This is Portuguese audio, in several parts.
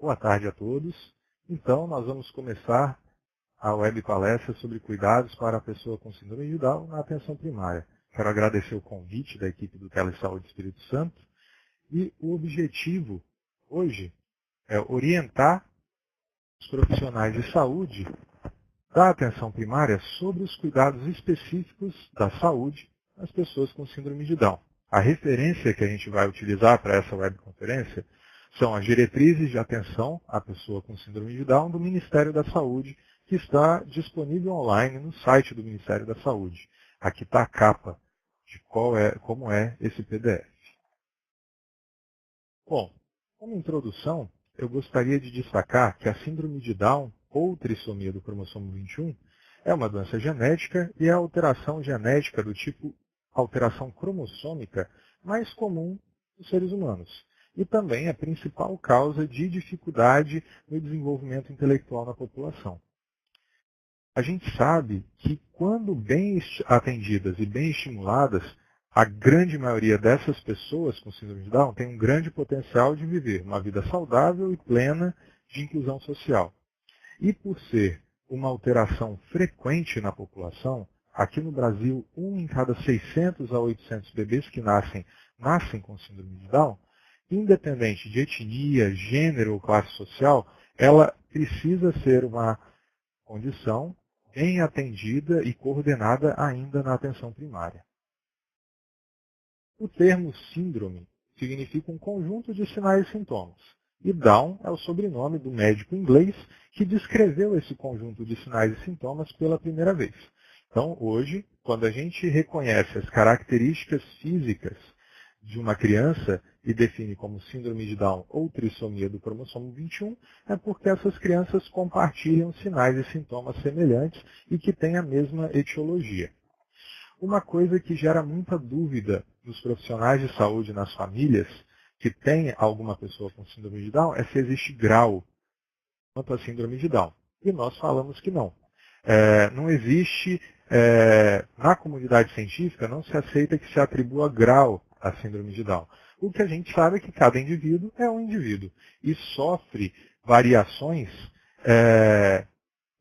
Boa tarde a todos. Então, nós vamos começar a web palestra sobre cuidados para a pessoa com síndrome de Down na atenção primária. Quero agradecer o convite da equipe do Telesaúde Espírito Santo e o objetivo hoje é orientar os profissionais de saúde da atenção primária sobre os cuidados específicos da saúde das pessoas com síndrome de Down. A referência que a gente vai utilizar para essa webconferência são as diretrizes de atenção à pessoa com síndrome de Down do Ministério da Saúde, que está disponível online no site do Ministério da Saúde. Aqui está a capa de como é esse PDF. Bom, como introdução, eu gostaria de destacar que a síndrome de Down, ou trissomia do cromossomo 21, é uma doença genética e é a alteração genética do tipo alteração cromossômica mais comum nos seres humanos. E também a principal causa de dificuldade no desenvolvimento intelectual na população. A gente sabe que quando bem atendidas e bem estimuladas, a grande maioria dessas pessoas com síndrome de Down tem um grande potencial de viver uma vida saudável e plena de inclusão social. E por ser uma alteração frequente na população, aqui no Brasil, 1 em cada 600 a 800 bebês que nascem com síndrome de Down, independente de etnia, gênero ou classe social, ela precisa ser uma condição bem atendida e coordenada ainda na atenção primária. O termo síndrome significa um conjunto de sinais e sintomas. E Down é o sobrenome do médico inglês que descreveu esse conjunto de sinais e sintomas pela primeira vez. Então, hoje, quando a gente reconhece as características físicas de uma criança e define como síndrome de Down ou trissomia do cromossomo 21, é porque essas crianças compartilham sinais e sintomas semelhantes e que têm a mesma etiologia. Uma coisa que gera muita dúvida nos profissionais de saúde e nas famílias que têm alguma pessoa com síndrome de Down é se existe grau quanto à síndrome de Down. E nós falamos que não. Não existe, na comunidade científica, não se aceita que se atribua grau à síndrome de Down. O que a gente sabe é que cada indivíduo é um indivíduo e sofre variações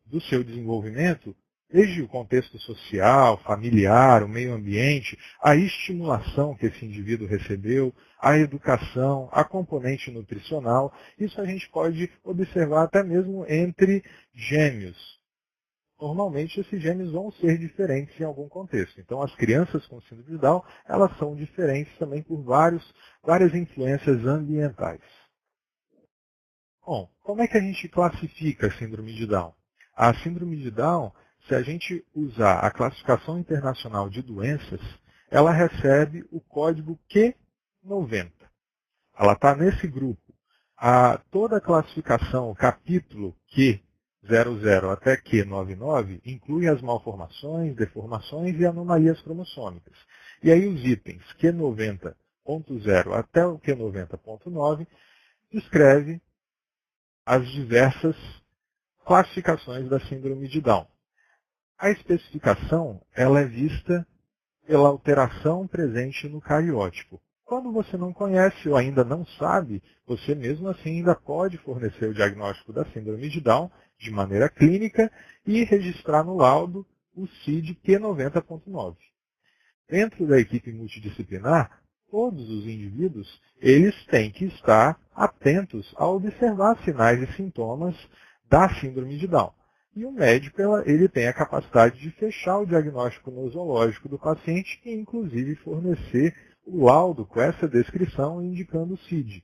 do seu desenvolvimento, desde o contexto social, familiar, o meio ambiente, a estimulação que esse indivíduo recebeu, a educação, a componente nutricional. Isso a gente pode observar até mesmo entre gêmeos. Normalmente, esses gêmeos vão ser diferentes em algum contexto. Então, as crianças com síndrome de Down, elas são diferentes também por várias influências ambientais. Bom, como é que a gente classifica a síndrome de Down? A síndrome de Down, se a gente usar a classificação internacional de doenças, ela recebe o código Q90. Ela está nesse grupo. Toda a classificação, o capítulo Q00 até Q99, inclui as malformações, deformações e anomalias cromossômicas. E aí os itens Q90.0 até o Q90.9 descreve as diversas classificações da síndrome de Down. A especificação ela é vista pela alteração presente no cariótipo. Quando você não conhece ou ainda não sabe, você mesmo assim ainda pode fornecer o diagnóstico da síndrome de Down de maneira clínica e registrar no laudo o CID Q90.9. Dentro da equipe multidisciplinar, todos os indivíduos eles têm que estar atentos a observar sinais e sintomas da síndrome de Down. E o médico ele tem a capacidade de fechar o diagnóstico nosológico do paciente e, inclusive, fornecer o laudo com essa descrição indicando o CID.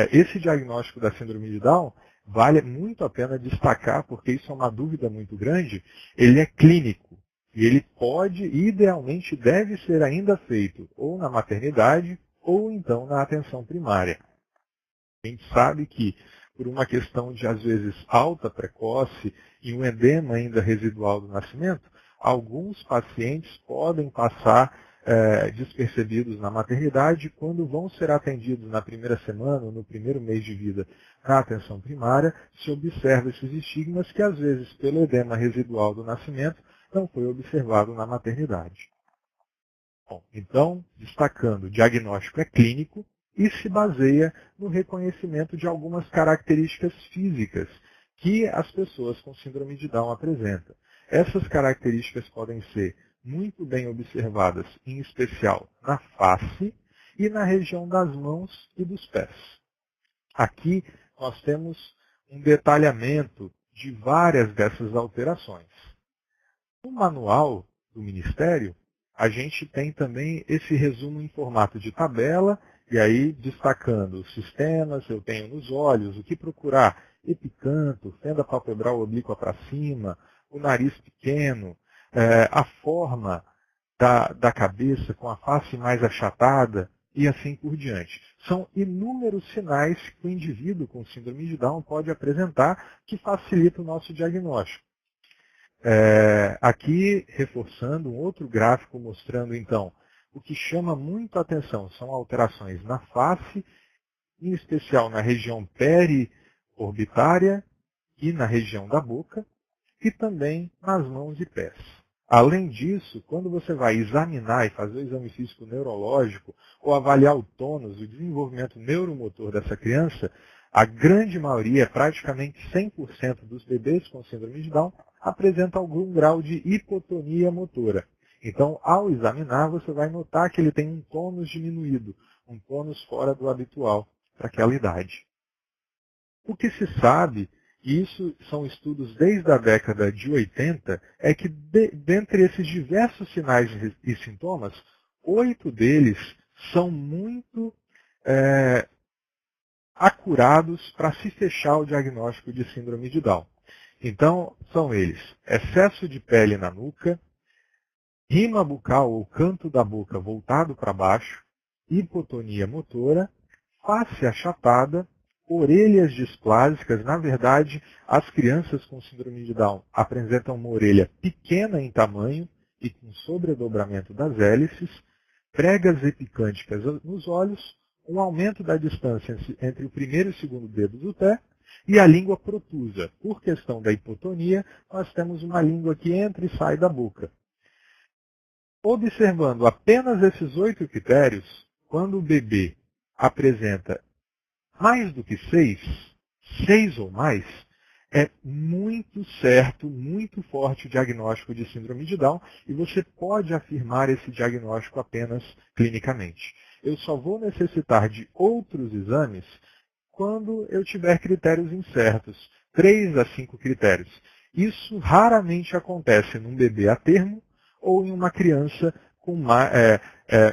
Esse diagnóstico da síndrome de Down vale muito a pena destacar, porque isso é uma dúvida muito grande. Ele é clínico e ele pode, idealmente, deve ser ainda feito ou na maternidade ou então na atenção primária. A gente sabe que, por uma questão de, às vezes, alta precoce e um edema ainda residual do nascimento, alguns pacientes podem passar despercebidos na maternidade quando vão ser atendidos na primeira semana ou no primeiro mês de vida na atenção primária, se observa esses estigmas que, às vezes, pelo edema residual do nascimento, não foi observado na maternidade. Bom, então, destacando, o diagnóstico é clínico, e se baseia no reconhecimento de algumas características físicas que as pessoas com síndrome de Down apresentam. Essas características podem ser muito bem observadas, em especial na face e na região das mãos e dos pés. Aqui nós temos um detalhamento de várias dessas alterações. No manual do Ministério, a gente tem também esse resumo em formato de tabela, e aí destacando os sistemas, eu tenho nos olhos, o que procurar, epicanto, fenda palpebral oblíqua para cima, o nariz pequeno, a forma da cabeça com a face mais achatada, e assim por diante. São inúmeros sinais que o indivíduo com síndrome de Down pode apresentar que facilitam o nosso diagnóstico. Aqui, reforçando um outro gráfico mostrando, então, o que chama muito a atenção são alterações na face, em especial na região periorbitária e na região da boca, e também nas mãos e pés. Além disso, quando você vai examinar e fazer o exame físico neurológico ou avaliar o tônus, o desenvolvimento neuromotor dessa criança, a grande maioria, praticamente 100% dos bebês com síndrome de Down, apresenta algum grau de hipotonia motora. Então, ao examinar, você vai notar que ele tem um tônus diminuído, um tônus fora do habitual para aquela idade. O que se sabe, e isso são estudos desde a década de 80, é que dentre esses diversos sinais e sintomas, 8 deles são muito acurados para se fechar o diagnóstico de síndrome de Down. Então, são eles: excesso de pele na nuca, rima bucal ou canto da boca voltado para baixo, hipotonia motora, face achatada, orelhas displásicas. Na verdade, as crianças com síndrome de Down apresentam uma orelha pequena em tamanho e com sobredobramento das hélices, pregas epicânticas nos olhos, um aumento da distância entre o primeiro e o segundo dedo do pé e a língua protusa. Por questão da hipotonia, nós temos uma língua que entra e sai da boca. Observando apenas esses 8 critérios, quando o bebê apresenta mais do que 6 ou mais, é muito certo, muito forte o diagnóstico de síndrome de Down e você pode afirmar esse diagnóstico apenas clinicamente. Eu só vou necessitar de outros exames quando eu tiver critérios incertos, 3 a 5 critérios. Isso raramente acontece num bebê a termo ou em uma criança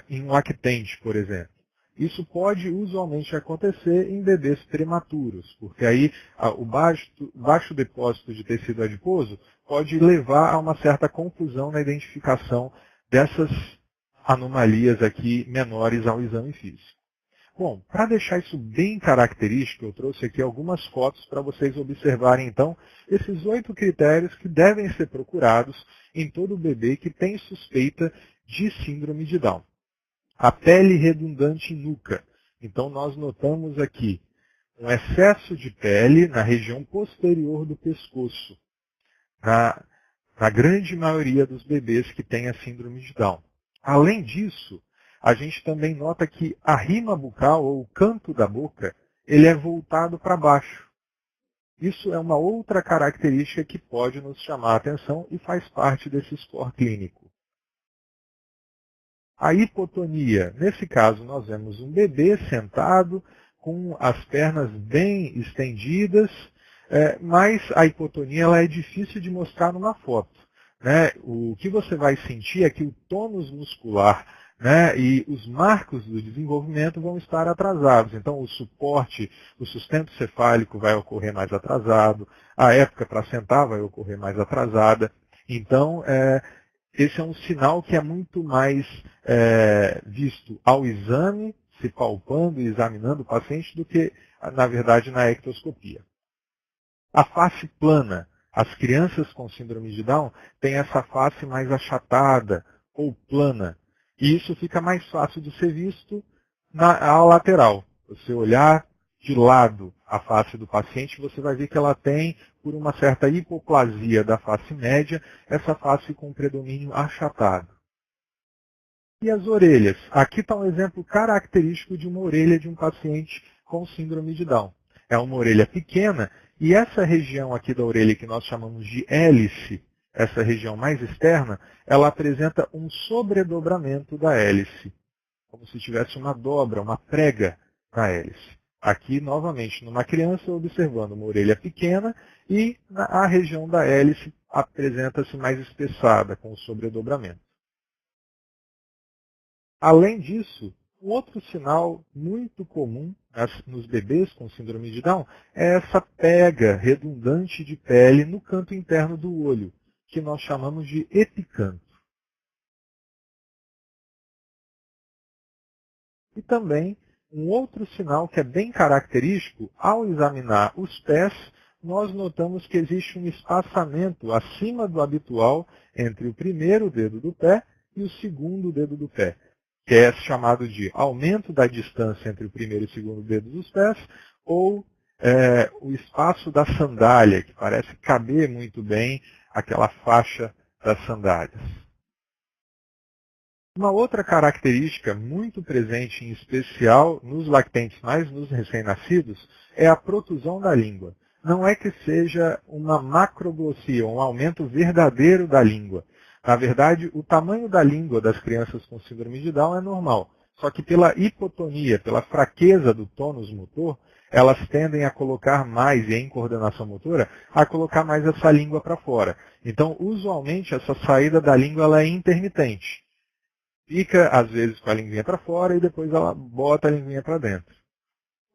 em um lactente, por exemplo. Isso pode usualmente acontecer em bebês prematuros, porque aí o baixo depósito de tecido adiposo pode levar a uma certa confusão na identificação dessas anomalias aqui menores ao exame físico. Bom, para deixar isso bem característico, eu trouxe aqui algumas fotos para vocês observarem, então, esses 8 critérios que devem ser procurados em todo bebê que tem suspeita de síndrome de Down. A pele redundante nuca. Então, nós notamos aqui um excesso de pele na região posterior do pescoço, na grande maioria dos bebês que têm a síndrome de Down. Além disso, a gente também nota que a rima bucal, ou o canto da boca, ele é voltado para baixo. Isso é uma outra característica que pode nos chamar a atenção e faz parte desse score clínico. A hipotonia. Nesse caso, nós vemos um bebê sentado, com as pernas bem estendidas, mas a hipotonia ela é difícil de mostrar numa foto. Né? O que você vai sentir é que o tônus muscular, né, e os marcos do desenvolvimento vão estar atrasados. Então, o suporte, o sustento cefálico vai ocorrer mais atrasado, a época para sentar vai ocorrer mais atrasada. Então, esse é um sinal que é muito mais visto ao exame, se palpando e examinando o paciente, do que, na verdade, na ectoscopia. A face plana. As crianças com síndrome de Down têm essa face mais achatada ou plana. E isso fica mais fácil de ser visto à lateral. Você olhar de lado a face do paciente, você vai ver que ela tem, por uma certa hipoplasia da face média, essa face com predomínio achatado. E as orelhas? Aqui está um exemplo característico de uma orelha de um paciente com síndrome de Down. É uma orelha pequena e essa região aqui da orelha que nós chamamos de hélice, essa região mais externa, ela apresenta um sobredobramento da hélice, como se tivesse uma dobra, uma prega na hélice. Aqui, novamente, numa criança, observando uma orelha pequena e a região da hélice apresenta-se mais espessada, com o sobredobramento. Além disso, um outro sinal muito comum nos bebês com síndrome de Down é essa pega redundante de pele no canto interno do olho, que nós chamamos de epicanto. E também um outro sinal que é bem característico, ao examinar os pés, nós notamos que existe um espaçamento acima do habitual entre o primeiro dedo do pé e o segundo dedo do pé, que é chamado de aumento da distância entre o primeiro e o segundo dedo dos pés, ou o espaço da sandália, que parece caber muito bem aquela faixa das sandálias. Uma outra característica muito presente, em especial nos lactentes, mas nos recém-nascidos, é a protusão da língua. Não é que seja uma macroglossia, um aumento verdadeiro da língua. Na verdade, o tamanho da língua das crianças com síndrome de Down é normal. Só que pela hipotonia, pela fraqueza do tônus motor, elas tendem a colocar mais, e em coordenação motora, a colocar mais essa língua para fora. Então, usualmente, essa saída da língua ela é intermitente. Fica, às vezes, com a linguinha para fora e depois ela bota a linguinha para dentro.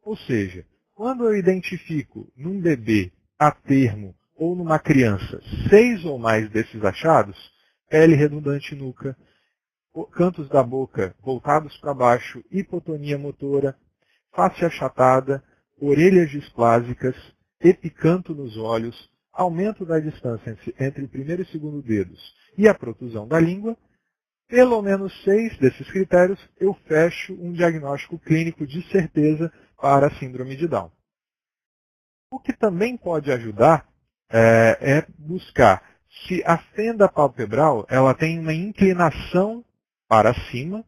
Ou seja, quando eu identifico num bebê a termo ou numa criança 6 ou mais desses achados, pele redundante e nuca, cantos da boca voltados para baixo, hipotonia motora, face achatada, orelhas displásicas, epicanto nos olhos, aumento da distância entre o primeiro e segundo dedos e a protusão da língua, pelo menos 6 desses critérios, eu fecho um diagnóstico clínico de certeza para a síndrome de Down. O que também pode ajudar é buscar se a fenda palpebral ela tem uma inclinação para cima.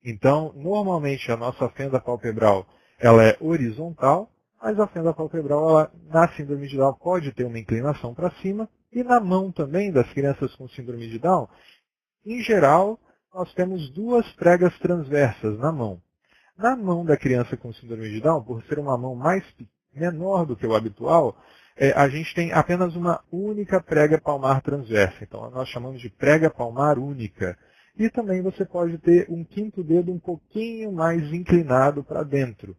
Então, normalmente, a nossa fenda palpebral ela é horizontal, mas a fenda palpebral ela, na síndrome de Down pode ter uma inclinação para cima. E na mão também das crianças com síndrome de Down, em geral, nós temos 2 pregas transversas na mão. Na mão da criança com síndrome de Down, por ser uma mão menor do que o habitual, a gente tem apenas uma única prega palmar transversa. Então, nós chamamos de prega palmar única. E também você pode ter um quinto dedo um pouquinho mais inclinado para dentro.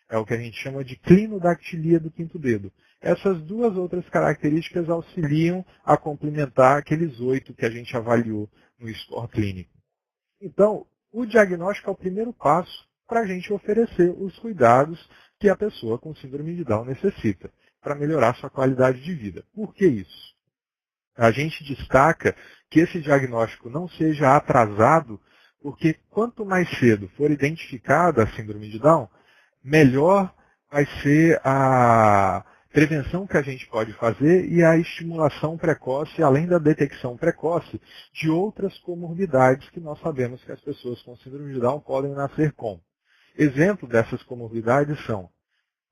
É o que a gente chama de clinodactilia do quinto dedo. Essas 2 outras características auxiliam a complementar aqueles 8 que a gente avaliou no score clínico. Então, o diagnóstico é o primeiro passo para a gente oferecer os cuidados que a pessoa com síndrome de Down necessita para melhorar sua qualidade de vida. Por que isso? A gente destaca que esse diagnóstico não seja atrasado, porque quanto mais cedo for identificada a síndrome de Down, melhor vai ser a prevenção que a gente pode fazer e a estimulação precoce, além da detecção precoce de outras comorbidades que nós sabemos que as pessoas com síndrome de Down podem nascer com. Exemplo dessas comorbidades são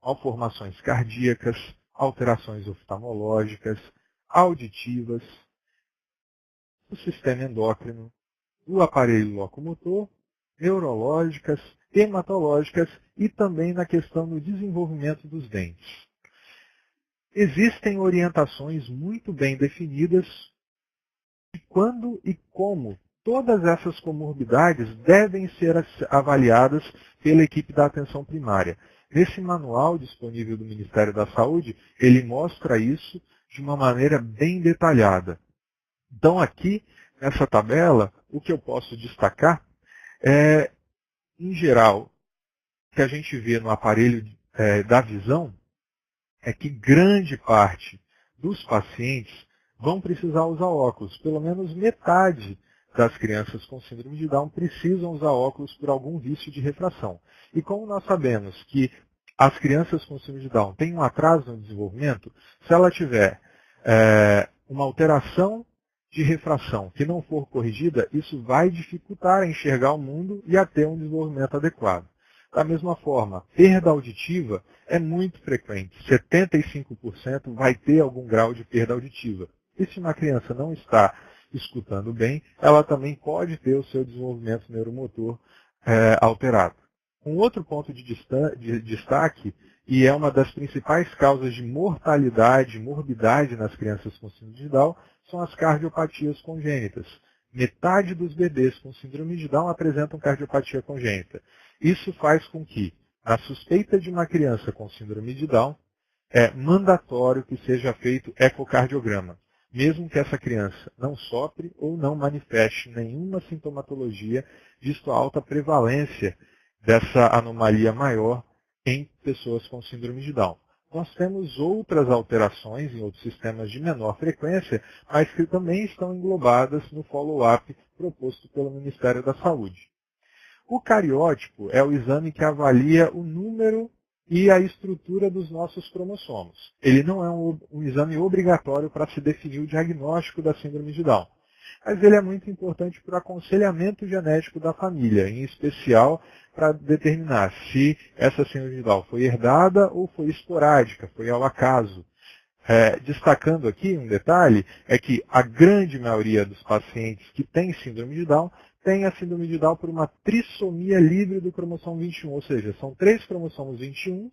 malformações cardíacas, alterações oftalmológicas, auditivas, do sistema endócrino, do aparelho locomotor, neurológicas, hematológicas e também na questão do desenvolvimento dos dentes. Existem orientações muito bem definidas de quando e como todas essas comorbidades devem ser avaliadas pela equipe da atenção primária. Nesse manual disponível do Ministério da Saúde, ele mostra isso de uma maneira bem detalhada. Então, aqui, nessa tabela, o que eu posso destacar é, em geral, o que a gente vê no aparelho da visão é que grande parte dos pacientes vão precisar usar óculos. Pelo menos metade das crianças com síndrome de Down precisam usar óculos por algum vício de refração. E como nós sabemos que as crianças com síndrome de Down têm um atraso no desenvolvimento, se ela tiver uma alteração de refração que não for corrigida, isso vai dificultar a enxergar o mundo e a ter um desenvolvimento adequado. Da mesma forma, perda auditiva é muito frequente. 75% vai ter algum grau de perda auditiva. E se uma criança não está escutando bem, ela também pode ter o seu desenvolvimento neuromotor alterado. Um outro ponto de destaque, e é uma das principais causas de mortalidade e morbidade nas crianças com síndrome de Down, são as cardiopatias congênitas. Metade dos bebês com síndrome de Down apresentam cardiopatia congênita. Isso faz com que, na suspeita de uma criança com síndrome de Down, é mandatório que seja feito ecocardiograma, mesmo que essa criança não sofre ou não manifeste nenhuma sintomatologia, visto a alta prevalência dessa anomalia maior em pessoas com síndrome de Down. Nós temos outras alterações em outros sistemas de menor frequência, mas que também estão englobadas no follow-up proposto pelo Ministério da Saúde. O cariótipo é o exame que avalia o número e a estrutura dos nossos cromossomos. Ele não é um exame obrigatório para se definir o diagnóstico da síndrome de Down, mas ele é muito importante para o aconselhamento genético da família, em especial para determinar se essa síndrome de Down foi herdada ou foi esporádica, foi ao acaso. Destacando aqui um detalhe, é que a grande maioria dos pacientes que têm síndrome de Down tem a síndrome de Down por uma trissomia livre do cromossomo 21, ou seja, são 3 cromossomos 21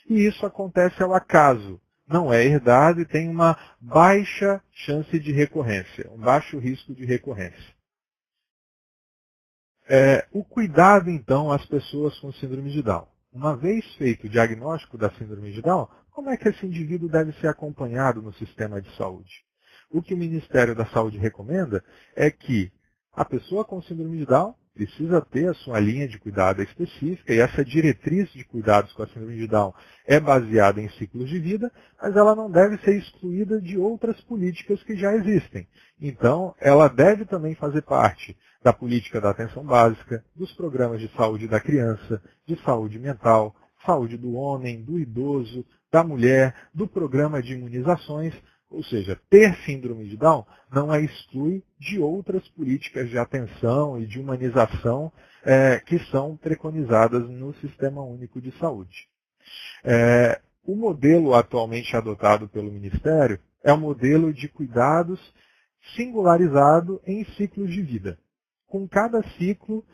e isso acontece ao acaso. Não é herdado e tem uma baixa chance de recorrência, um baixo risco de recorrência. O cuidado, então, às pessoas com síndrome de Down. Uma vez feito o diagnóstico da síndrome de Down, como é que esse indivíduo deve ser acompanhado no sistema de saúde? O que o Ministério da Saúde recomenda é que a pessoa com síndrome de Down precisa ter a sua linha de cuidado específica e essa diretriz de cuidados com a síndrome de Down é baseada em ciclos de vida, mas ela não deve ser excluída de outras políticas que já existem. Então, ela deve também fazer parte da política da atenção básica, dos programas de saúde da criança, de saúde mental, saúde do homem, do idoso, da mulher, do programa de imunizações. Ou seja, ter síndrome de Down não a exclui de outras políticas de atenção e de humanização que são preconizadas no Sistema Único de Saúde. O modelo atualmente adotado pelo Ministério é um modelo de cuidados singularizado em ciclos de vida. Com cada ciclo,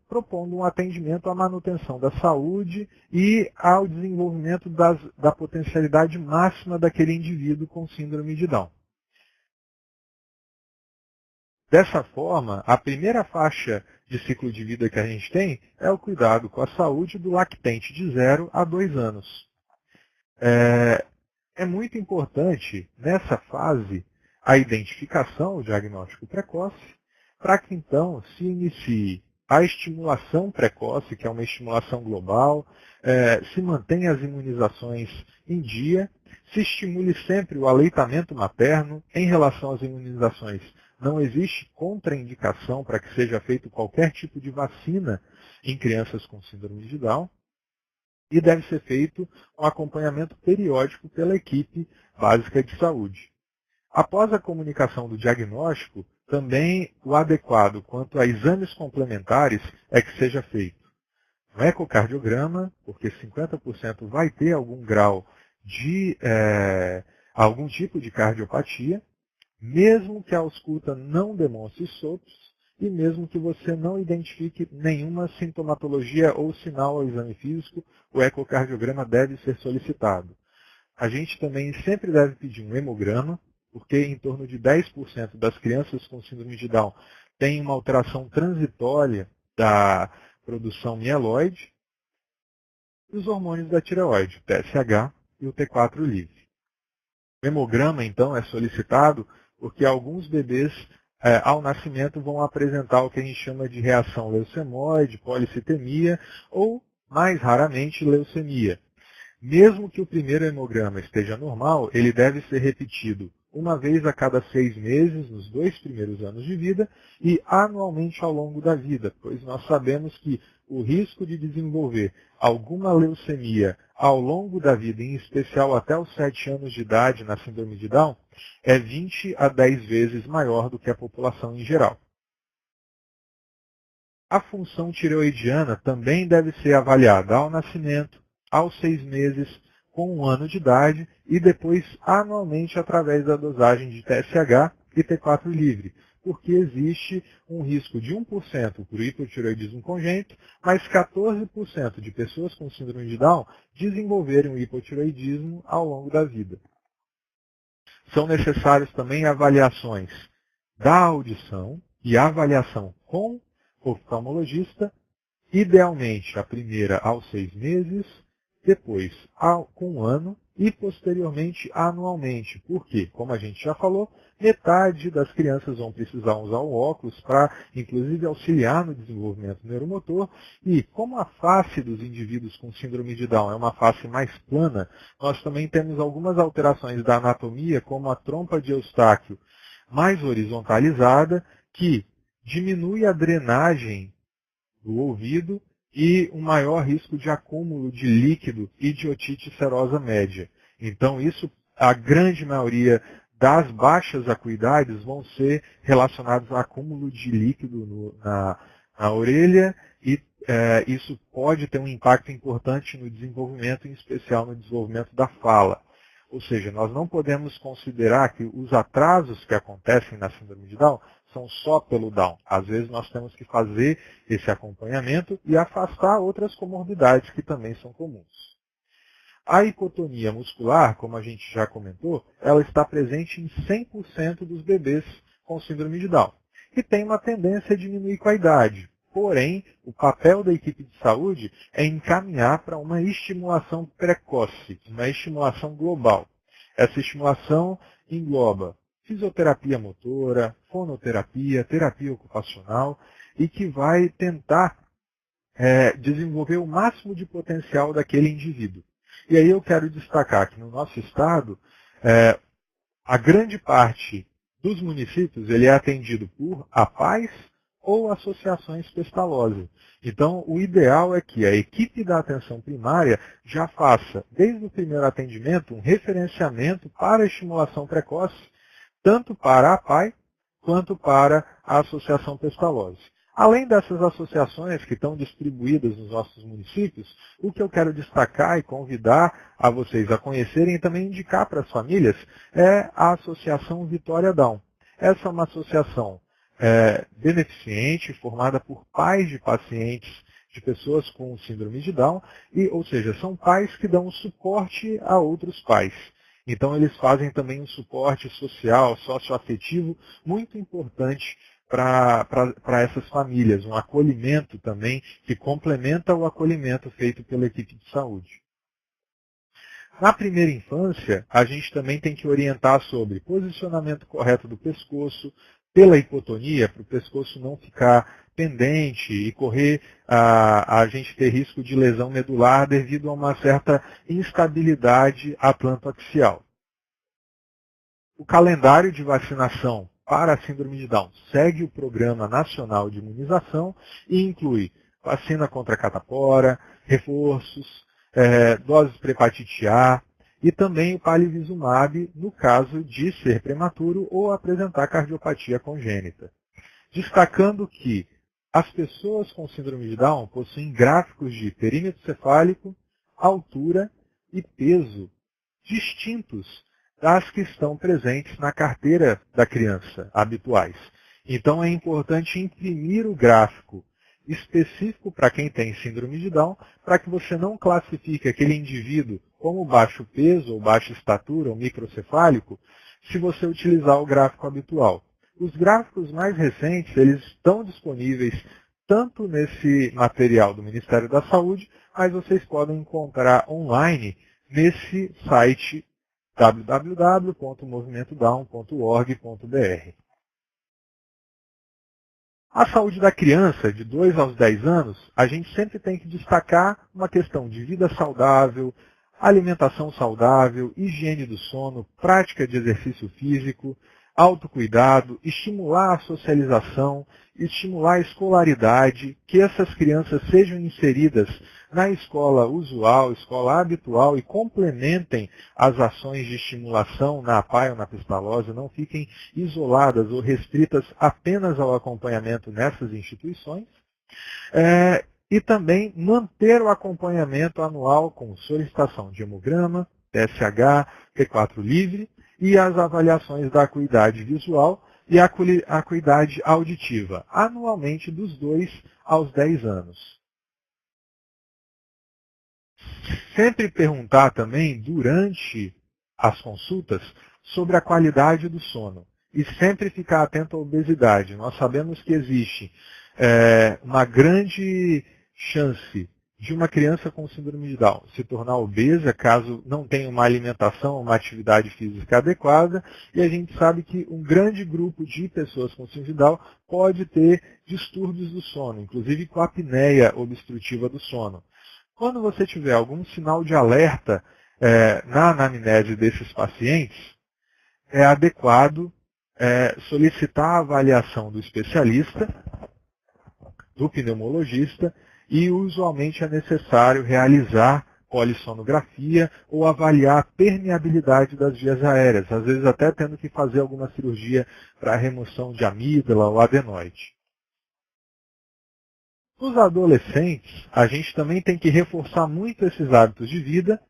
propondo um atendimento à manutenção da saúde e ao desenvolvimento da potencialidade máxima daquele indivíduo com síndrome de Down. Dessa forma, a primeira faixa de ciclo de vida que a gente tem é o cuidado com a saúde do lactente de 0 a 2 anos. É muito importante, nessa fase, a identificação, o diagnóstico precoce, para que então se inicie a estimulação precoce, que é uma estimulação global, se mantenha as imunizações em dia, se estimule sempre o aleitamento materno. Em relação às imunizações, não existe contraindicação para que seja feito qualquer tipo de vacina em crianças com síndrome de Down, e deve ser feito um acompanhamento periódico pela equipe básica de saúde. Após a comunicação do diagnóstico, também o adequado quanto a exames complementares é que seja feito um ecocardiograma, porque 50% vai ter algum grau de algum tipo de cardiopatia, mesmo que a ausculta não demonstre sopros e mesmo que você não identifique nenhuma sintomatologia ou sinal ao exame físico, o ecocardiograma deve ser solicitado. A gente também sempre deve pedir um hemograma, porque em torno de 10% das crianças com síndrome de Down têm uma alteração transitória da produção mieloide, e os hormônios da tireoide, o TSH e o T4 livre. O hemograma, então, é solicitado porque alguns bebês, ao nascimento, vão apresentar o que a gente chama de reação leucemóide, policitemia ou, mais raramente, leucemia. Mesmo que o primeiro hemograma esteja normal, ele deve ser repetido uma vez a cada 6 meses, nos 2 primeiros anos de vida, e anualmente ao longo da vida, pois nós sabemos que o risco de desenvolver alguma leucemia ao longo da vida, em especial até os 7 anos de idade na síndrome de Down, é 20 a 10 vezes maior do que a população em geral. A função tireoidiana também deve ser avaliada ao nascimento, aos 6 meses, com 1 ano de idade e depois anualmente através da dosagem de TSH e T4 livre, porque existe um risco de 1% por hipotireoidismo congênito, mas 14% de pessoas com síndrome de Down desenvolverem o hipotireoidismo ao longo da vida. São necessárias também avaliações da audição e avaliação com oftalmologista, idealmente a primeira aos 6 meses, depois com 1 ano e posteriormente anualmente. Porque, como a gente já falou, metade das crianças vão precisar usar o óculos para, inclusive, auxiliar no desenvolvimento neuromotor. E como a face dos indivíduos com síndrome de Down é uma face mais plana, nós também temos algumas alterações da anatomia, como a trompa de Eustáquio mais horizontalizada, que diminui a drenagem do ouvido e um maior risco de acúmulo de líquido e de otite serosa média. Então, isso, a grande maioria das baixas acuidades vão ser relacionados a acúmulo de líquido na orelha e isso pode ter um impacto importante no desenvolvimento, em especial no desenvolvimento da fala. Ou seja, nós não podemos considerar que os atrasos que acontecem na síndrome de Down são só pelo Down. Às vezes nós temos que fazer esse acompanhamento e afastar outras comorbidades que também são comuns. A hipotonia muscular, como a gente já comentou, ela está presente em 100% dos bebês com síndrome de Down e tem uma tendência a diminuir com a idade. Porém, o papel da equipe de saúde é encaminhar para uma estimulação precoce, uma estimulação global. Essa estimulação engloba fisioterapia motora, fonoterapia, terapia ocupacional e que vai tentar desenvolver o máximo de potencial daquele indivíduo. E aí eu quero destacar que no nosso estado, a grande parte dos municípios ele é atendido por APAES ou associações pestalozzi. Então, o ideal é que a equipe da atenção primária já faça, desde o primeiro atendimento, um referenciamento para a estimulação precoce, tanto para a APAE quanto para a associação pestalozzi. Além dessas associações que estão distribuídas nos nossos municípios, o que eu quero destacar e convidar a vocês a conhecerem e também indicar para as famílias é a Associação Vitória Down. Essa é uma associação beneficente, formada por pais de pacientes, de pessoas com síndrome de Down, ou seja, são pais que dão suporte a outros pais. Então eles fazem também um suporte social, socioafetivo, muito importante para essas famílias, um acolhimento também que complementa o acolhimento feito pela equipe de saúde. Na primeira infância, a gente também tem que orientar sobre posicionamento correto do pescoço, pela hipotonia, para o pescoço não ficar pendente e correr a gente ter risco de lesão medular devido a uma certa instabilidade atlantoaxial. O calendário de vacinação para a síndrome de Down segue o Programa Nacional de Imunização e inclui vacina contra catapora, reforços, doses para hepatite A e também o palivizumab no caso de ser prematuro ou apresentar cardiopatia congênita. Destacando que as pessoas com síndrome de Down possuem gráficos de perímetro cefálico, altura e peso distintos das que estão presentes na carteira da criança, habituais. Então é importante imprimir o gráfico específico para quem tem síndrome de Down, para que você não classifique aquele indivíduo como baixo peso, ou baixa estatura, ou microcefálico, se você utilizar o gráfico habitual. Os gráficos mais recentes, eles estão disponíveis tanto nesse material do Ministério da Saúde, mas vocês podem encontrar online nesse site www.movimentodown.org.br. A saúde da criança, de 2 aos 10 anos, a gente sempre tem que destacar uma questão de vida saudável, alimentação saudável, higiene do sono, prática de exercício físico, autocuidado, estimular a socialização, estimular a escolaridade, que essas crianças sejam inseridas na escola usual, escola habitual e complementem as ações de estimulação na APAE ou na pestalose, não fiquem isoladas ou restritas apenas ao acompanhamento nessas instituições. E também manter o acompanhamento anual com solicitação de hemograma, TSH, T4 livre e as avaliações da acuidade visual e a acuidade auditiva, anualmente dos 2 aos 10 anos. Sempre perguntar também, durante as consultas, sobre a qualidade do sono. E sempre ficar atento à obesidade. Nós sabemos que existe uma grande chance de uma criança com síndrome de Down se tornar obesa caso não tenha uma alimentação, uma atividade física adequada, e a gente sabe que um grande grupo de pessoas com síndrome de Down pode ter distúrbios do sono, inclusive com a apneia obstrutiva do sono. Quando você tiver algum sinal de alerta na anamnese desses pacientes, é adequado solicitar a avaliação do especialista, do pneumologista, e usualmente é necessário realizar polissonografia ou avaliar a permeabilidade das vias aéreas, às vezes até tendo que fazer alguma cirurgia para remoção de amígdala ou adenoide. Nos adolescentes, a gente também tem que reforçar muito esses hábitos de vida.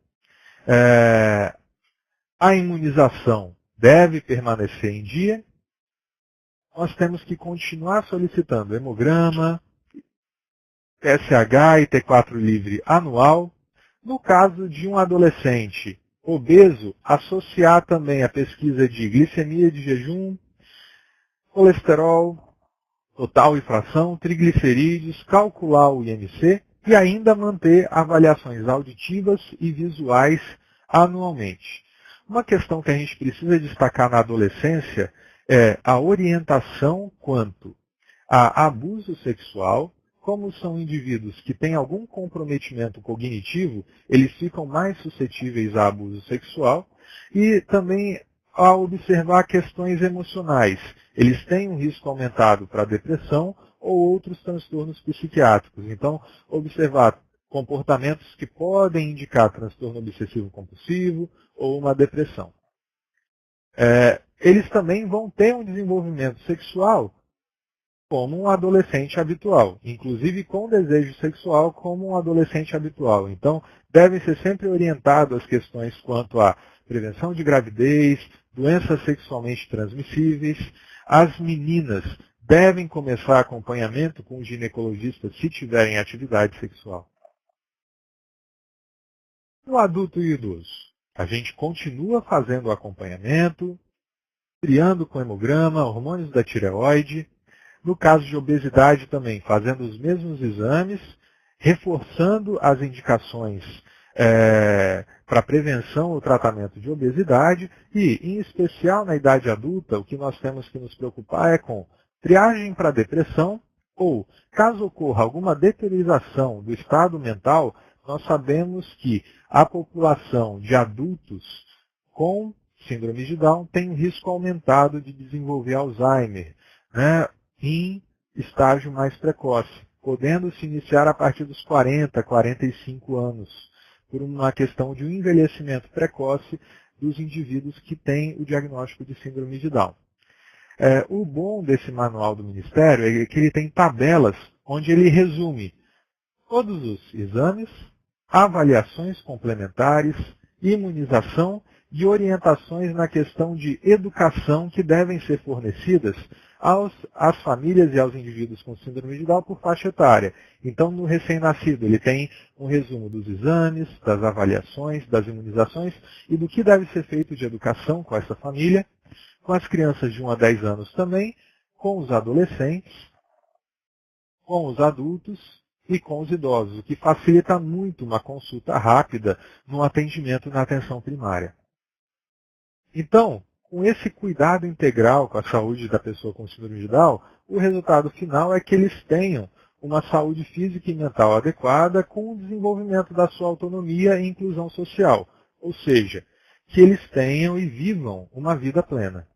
A imunização deve permanecer em dia. Nós temos que continuar solicitando hemograma, TSH e T4 livre anual. No caso de um adolescente obeso, associar também a pesquisa de glicemia de jejum, colesterol total e fração, triglicerídeos, calcular o IMC e ainda manter avaliações auditivas e visuais anualmente. Uma questão que a gente precisa destacar na adolescência é a orientação quanto a abuso sexual. Como são indivíduos que têm algum comprometimento cognitivo, eles ficam mais suscetíveis a abuso sexual e também a observar questões emocionais. Eles têm um risco aumentado para depressão ou outros transtornos psiquiátricos. Então, observar comportamentos que podem indicar transtorno obsessivo-compulsivo ou uma depressão. Eles também vão ter um desenvolvimento sexual como um adolescente habitual, inclusive com desejo sexual como um adolescente habitual. Então, devem ser sempre orientados às questões quanto à prevenção de gravidez, doenças sexualmente transmissíveis. As meninas devem começar acompanhamento com o ginecologista se tiverem atividade sexual. No adulto e idoso, a gente continua fazendo o acompanhamento, triando com hemograma, hormônios da tireoide. No caso de obesidade também, fazendo os mesmos exames, reforçando as indicações para prevenção ou tratamento de obesidade e, em especial na idade adulta, o que nós temos que nos preocupar é com triagem para depressão ou, caso ocorra alguma deterioração do estado mental, nós sabemos que a população de adultos com síndrome de Down tem um risco aumentado de desenvolver Alzheimer, né, em estágio mais precoce, podendo se iniciar a partir dos 40, 45 anos, por uma questão de um envelhecimento precoce dos indivíduos que têm o diagnóstico de síndrome de Down. O bom desse manual do Ministério é que ele tem tabelas onde ele resume todos os exames, avaliações complementares, imunização e orientações na questão de educação que devem ser fornecidas às famílias e aos indivíduos com síndrome de Down por faixa etária. Então, no recém-nascido, ele tem um resumo dos exames, das avaliações, das imunizações e do que deve ser feito de educação com essa família, com as crianças de 1 a 10 anos também, com os adolescentes, com os adultos e com os idosos, o que facilita muito uma consulta rápida no atendimento na atenção primária. Então, com esse cuidado integral com a saúde da pessoa com síndrome de Down, o resultado final é que eles tenham uma saúde física e mental adequada com o desenvolvimento da sua autonomia e inclusão social, ou seja, que eles tenham e vivam uma vida plena.